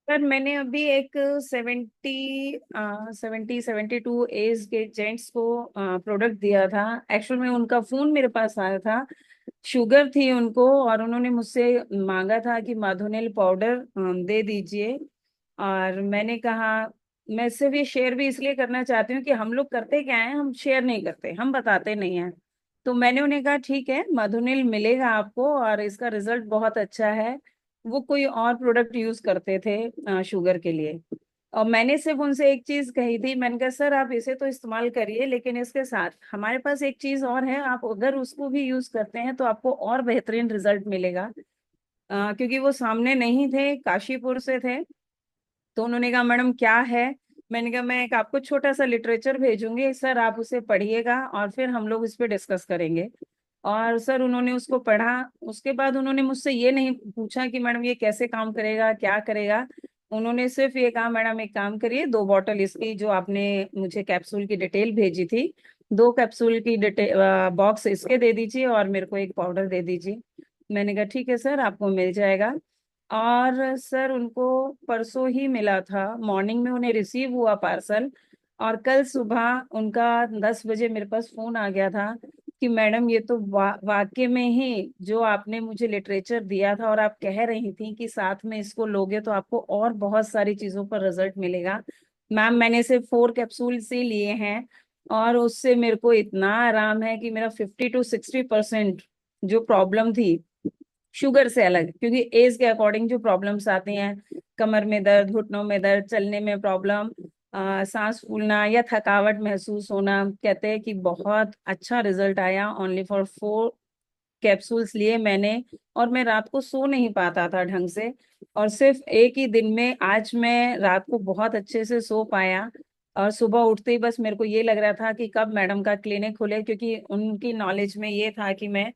Sir मैंने अभी एक 72 एज के जेंट्स को प्रोडक्ट दिया था। एक्चुअल में उनका फोन मेरे पास आया था। शुगर थी उनको और उन्होंने मुझसे मांगा था कि माधुनेल पाउडर दे दीजिए। और मैंने कहा, मैं सिर्फ ये शेयर भी इसलिए करना चाहती हूँ कि हम लोग करते क्या है, हम शेयर नहीं करते, हम बताते नहीं हैं। तो मैंने उन्हें कहा ठीक है, मधुनेल मिलेगा आपको और इसका रिजल्ट बहुत अच्छा है। वो कोई और प्रोडक्ट यूज करते थे शुगर के लिए। और मैंने सिर्फ उनसे एक चीज कही थी, मैंने कहा सर आप इसे तो इस्तेमाल करिए, लेकिन इसके साथ हमारे पास एक चीज और है, आप अगर उसको भी यूज करते हैं तो आपको और बेहतरीन रिजल्ट मिलेगा। क्योंकि वो सामने नहीं थे, काशीपुर से थे। तो उन्होंने कहा मैडम क्या है। मैंने कहा मैं एक आपको छोटा सा लिटरेचर भेजूंगी सर, आप उसे पढ़िएगा और फिर हम लोग इस पे डिस्कस करेंगे। और सर उन्होंने उसको पढ़ा। उसके बाद उन्होंने मुझसे ये नहीं पूछा कि मैडम ये कैसे काम करेगा, क्या करेगा। उन्होंने सिर्फ ये कहा मैडम एक काम करिए, 2 बॉटल इसकी जो आपने मुझे कैप्सूल की डिटेल भेजी थी, 2 कैप्सूल की डिटेल बॉक्स इसके दे दीजिए और मेरे को एक पाउडर दे दीजिए। मैंने कहा ठीक है सर, आपको मिल जाएगा। और सर उनको परसों ही मिला था, मॉर्निंग में उन्हें रिसीव हुआ पार्सल। और कल सुबह उनका 10 बजे मेरे पास फोन आ गया था कि मैडम ये तो वाकई में ही जो आपने मुझे लिटरेचर दिया था और आप कह रही थी कि साथ में इसको लोगे तो आपको और बहुत सारी चीजों पर रिजल्ट मिलेगा। मैम मैंने सिर्फ 4 कैप्सूल से लिए हैं और उससे मेरे को इतना आराम है कि मेरा 50 to 60% जो प्रॉब्लम थी शुगर से अलग, क्योंकि एज के अकॉर्डिंग जो प्रॉब्लम्स आती हैं, कमर में दर्द, घुटनों में दर्द, चलने में प्रॉब्लम, सांस फूलना या थकावट महसूस होना, कहते हैं कि बहुत अच्छा रिजल्ट आया। ओनली फॉर 4 कैप्सूल्स लिए मैंने और मैं रात को सो नहीं पाता था ढंग से। और सिर्फ एक ही दिन में आज मैं रात को बहुत अच्छे से सो पाया। और सुबह उठते ही बस मेरे को ये लग रहा था कि कब मैडम का क्लिनिक खुले, क्योंकि उनकी नॉलेज में ये था कि मैं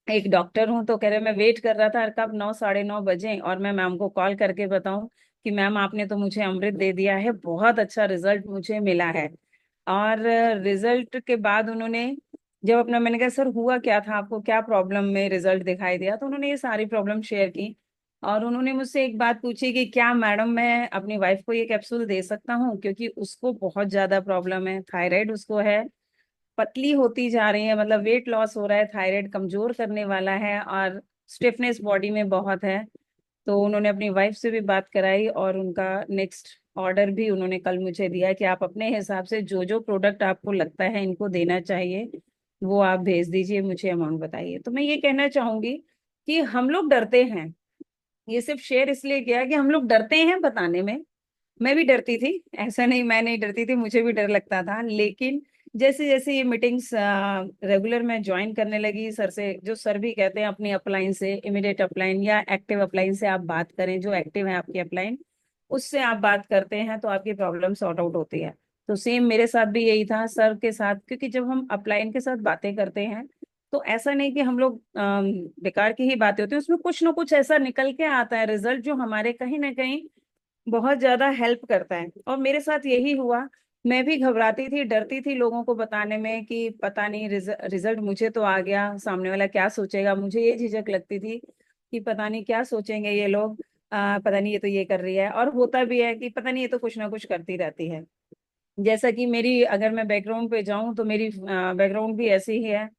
एक डॉक्टर हूँ। तो कह रहे मैं वेट कर रहा था कब 9 साढ़े 9 बजे और मैं मैम को कॉल करके बताऊं कि मैम आपने तो मुझे अमृत दे दिया है, बहुत अच्छा रिजल्ट मुझे मिला है। और रिजल्ट के बाद उन्होंने जब अपना, मैंने कहा सर हुआ क्या था, आपको क्या प्रॉब्लम में रिजल्ट दिखाई दिया, तो उन्होंने ये सारी प्रॉब्लम शेयर की। और उन्होंने मुझसे एक बात पूछी कि क्या मैडम मैं अपनी वाइफ को ये कैप्सूल दे सकता हूँ, क्योंकि उसको बहुत ज्यादा प्रॉब्लम है, थायराइड उसको है, पतली होती जा रही है, मतलब वेट लॉस हो रहा है, थायराइड कमजोर करने वाला है और स्टिफनेस बॉडी में बहुत है। तो उन्होंने अपनी वाइफ से भी बात कराई और उनका नेक्स्ट ऑर्डर भी उन्होंने कल मुझे दिया कि आप अपने हिसाब से जो जो प्रोडक्ट आपको लगता है इनको देना चाहिए वो आप भेज दीजिए, मुझे अमाउंट बताइए। तो मैं ये कहना चाहूंगी कि हम लोग डरते हैं। ये सिर्फ शेयर इसलिए किया कि हम लोग डरते हैं बताने में। मैं भी डरती थी, ऐसा नहीं मैं नहीं डरती थी, मुझे भी डर लगता था। लेकिन जैसे जैसे ये मीटिंग्स रेगुलर मैं ज्वाइन करने लगी, सर से जो सर भी कहते हैं अपनी अपलाइन से, इमीडिएट अपलाइन या एक्टिव अपलाइन से आप बात करें, जो एक्टिव है आपकी अपलाइन उससे आप बात करते हैं तो आपकी प्रॉब्लम सॉर्ट आउट होती है। तो सेम मेरे साथ भी यही था सर के साथ, क्योंकि जब हम अपलाइन के साथ बातें करते हैं तो ऐसा नहीं कि हम लोग बेकार की ही बातें होती है, उसमें कुछ ना कुछ ऐसा निकल के आता है रिजल्ट जो हमारे कहीं ना कहीं बहुत ज्यादा हेल्प करता है। और मेरे साथ यही हुआ। मैं भी घबराती थी, डरती थी लोगों को बताने में कि पता नहीं रिजल्ट मुझे तो आ गया, सामने वाला क्या सोचेगा, मुझे ये झिझक लगती थी कि पता नहीं क्या सोचेंगे ये लोग। पता नहीं ये तो ये कर रही है, और होता भी है कि पता नहीं ये तो कुछ ना कुछ करती रहती है। जैसा कि मेरी, अगर मैं बैकग्राउंड पे जाऊं तो मेरी बैकग्राउंड भी ऐसी ही है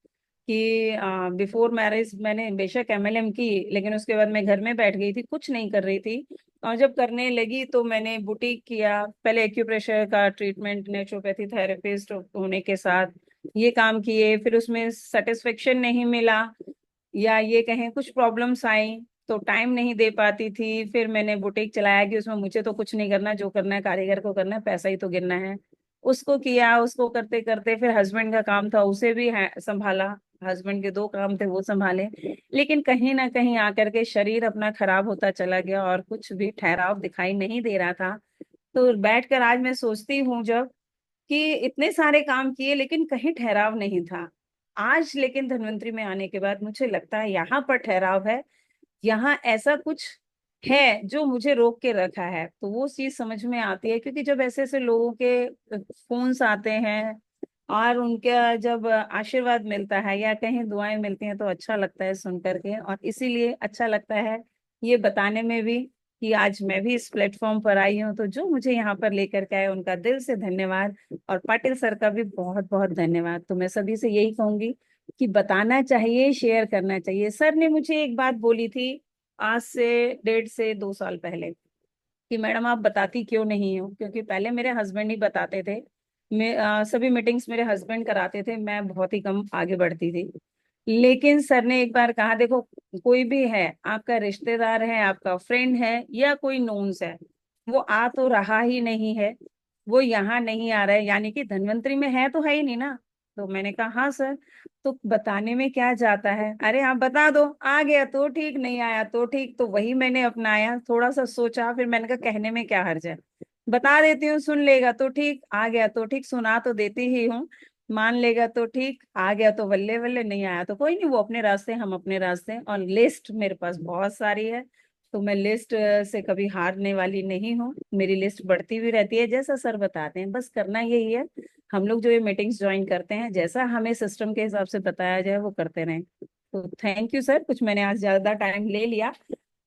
कि बिफोर मैरिज मैंने बेशक एमएलएम की, लेकिन उसके बाद मैं घर में बैठ गई थी, कुछ नहीं कर रही थी। और जब करने लगी तो मैंने बुटीक किया, पहले एक्यूप्रेशर का ट्रीटमेंट नेचुरोपैथी थेरेपिस्ट होने के साथ ये काम किए, फिर उसमें सेटिस्फेक्शन नहीं मिला या ये कहें कुछ प्रॉब्लम्स आई तो टाइम नहीं दे पाती थी। फिर मैंने बुटीक चलाया कि उसमें मुझे तो कुछ नहीं करना, जो करना है कारीगर को करना है, पैसा ही तो गिनना है। उसको किया, उसको करते करते फिर हस्बैंड का काम था उसे भी संभाला। हस्बैंड के 2 काम थे वो संभाले। लेकिन कहीं ना कहीं आकर के शरीर अपना खराब होता चला गया और कुछ भी ठहराव दिखाई नहीं दे रहा था। तो बैठकर आज मैं सोचती हूँ जब, कि इतने सारे काम किए लेकिन कहीं ठहराव नहीं था। आज लेकिन धन्वंतरी में आने के बाद मुझे लगता है यहाँ पर ठहराव है, यहाँ ऐसा कुछ है जो मुझे रोक के रखा है। तो वो चीज समझ में आती है, क्योंकि जब ऐसे ऐसे लोगों के फोन्स आते हैं और उनका जब आशीर्वाद मिलता है या कहीं दुआएं मिलती हैं तो अच्छा लगता है सुन करके, और इसीलिए अच्छा लगता है ये बताने में भी। कि आज मैं भी इस प्लेटफॉर्म पर आई हूँ। तो जो मुझे यहाँ पर लेकर के आए उनका दिल से धन्यवाद, और पाटिल सर का भी बहुत बहुत धन्यवाद। तो मैं सभी से यही कहूंगी कि बताना चाहिए, शेयर करना चाहिए। सर ने मुझे एक बात बोली थी आज से 1.5 से 2 साल पहले कि मैडम आप बताती क्यों नहीं हो, क्योंकि पहले मेरे हस्बैंड ही बताते थे। सभी मीटिंग्स मेरे हस्बैंड कराते थे, मैं बहुत ही कम आगे बढ़ती थी। लेकिन सर ने एक बार कहा, देखो कोई भी है, आपका रिश्तेदार है, आपका फ्रेंड है, या कोई नोन्स है, वो आ तो रहा ही नहीं है, वो यहाँ नहीं आ रहा है, यानी कि धनवंतरी में है तो है ही नहीं ना। तो मैंने कहा हाँ सर, तो बताने में क्या जाता है, अरे आप बता दो, आ गया तो ठीक, नहीं आया तो ठीक। तो वही मैंने अपनाया, थोड़ा सा सोचा, फिर मैंने कहा कहने में क्या हर्ज है, बता देती हूँ, सुन लेगा तो ठीक, आ गया तो ठीक, सुना तो देती ही हूँ, मान लेगा तो ठीक, आ गया तो बल्ले बल्ले, नहीं आया तो कोई नहीं, वो अपने रास्ते हम अपने रास्ते। और लिस्ट मेरे पास बहुत सारी है, तो मैं लिस्ट से कभी हारने वाली नहीं हूँ, मेरी लिस्ट बढ़ती भी रहती है। जैसा सर बताते हैं बस करना यही है, हम लोग जो ये मीटिंग्स ज्वाइन करते हैं, जैसा हमें सिस्टम के हिसाब से बताया जाए वो करते रहें। तो थैंक यू सर, कुछ मैंने आज ज्यादा टाइम ले लिया,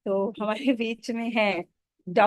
तो हमारे बीच में है